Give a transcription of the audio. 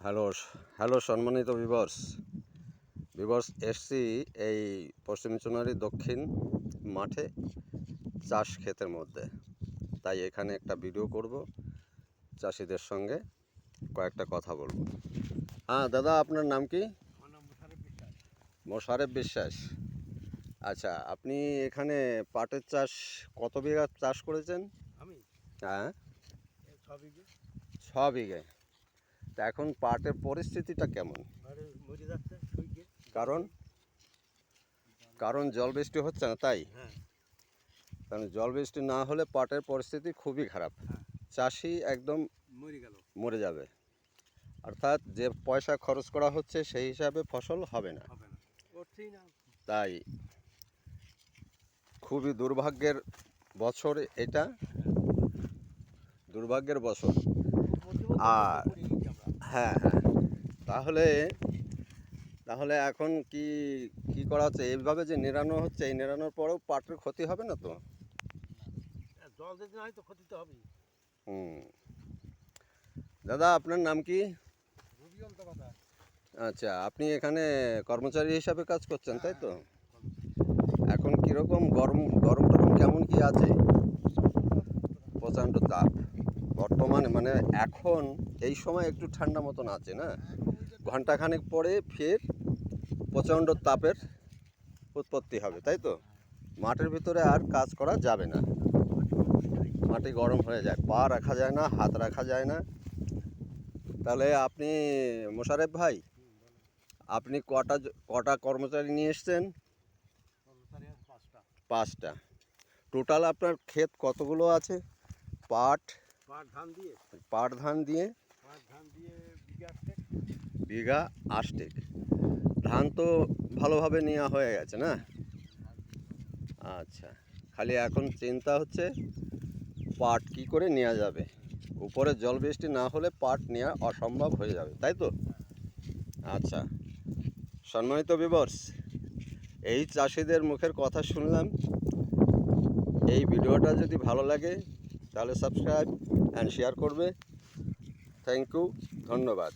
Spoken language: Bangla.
হ্যালো হ্যালো সম্মানিত ভিউয়ার্স এসছি এই পশ্চিম চুনারি দক্ষিণ মাঠে চাষ ক্ষেতের মধ্যে। তাই এখানে একটা ভিডিও করব, চাষিদের সঙ্গে কয়েকটা কথা বলবো। হ্যাঁ দাদা, আপনার নাম কি? মোশারেফ বিশ্বাস। আচ্ছা, আপনি এখানে পাটের চাষ কত বিঘা চাষ করেছেন? আমি হ্যাঁ, 6 বিঘে। 6 বিঘে। তা এখন পাটের পরিস্থিতিটা কেমন? আরে মরে যাচ্ছে শুকিয়ে। কারণ জল বৃষ্টি হচ্ছে না, তাই? হ্যাঁ কারণ জল বৃষ্টি না হলে পাটের পরিস্থিতি খুবই খারাপ। হ্যাঁ চাষি একদম মরে গেল। মরে যাবে, অর্থাৎ যে পয়সা খরচ করা হচ্ছে সেই হিসাবে ফসল হবে না। হবে না, উঠছেই না। তাই খুবই দুর্ভাগ্যের বছর এটা, দুর্ভাগ্যের বছর। আর হ্যাঁ হ্যাঁ, তাহলে তাহলে এখন কি কি করা হচ্ছে? এইভাবে যে নিড়ানো হচ্ছে, এই নিড়ানোর পরেও পাটের ক্ষতি হবে না তো? জল যদি না হয় তো ক্ষতি তো হবেই। হুম। দাদা, আপনার নাম কি? রবিউল তো কথা। আচ্ছা, আপনি এখানে কর্মচারী হিসাবে কাজ করছেন, তাই তো? এখন কীরকম গরম গরম টরম কেমন কি আছে? প্রচণ্ড তাপ বর্তমানে, মানে এখন এই সময় একটু ঠান্ডা মতন আছে না, ঘন্টাখানেক পরে ফের প্রচণ্ড তাপের উৎপত্তি হবে, তাই তো? মাঠের ভিতরে আর কাজ করা যাবে না, মাটি গরম হয়ে যায়, পা রাখা যায় না, হাত রাখা যায় না। তাহলে আপনি, মোশারেফ ভাই, আপনি কটা কর্মচারী নিয়ে এসছেন? 5টা। টোটাল আপনার ক্ষেত কতগুলো আছে? পাট ধান দিয়ে বিঘা 8 ধান তো ভালোভাবে নেওয়া হয়ে গেছে না? আচ্ছা, খালি এখন চিন্তা হচ্ছে পাট কি করে নেওয়া যাবে। উপরে জল বৃষ্টি না হলে পাট নেওয়া অসম্ভব হয়ে যাবে, তাই তো? আচ্ছা, সম্মানিত ভিউয়ার্স, এই চাষিদের মুখের কথা শুনলাম। এই ভিডিওটা যদি ভালো লাগে তাহলে সাবস্ক্রাইব অ্যান্ড শেয়ার করবে। থ্যাংক ইউ, ধন্যবাদ।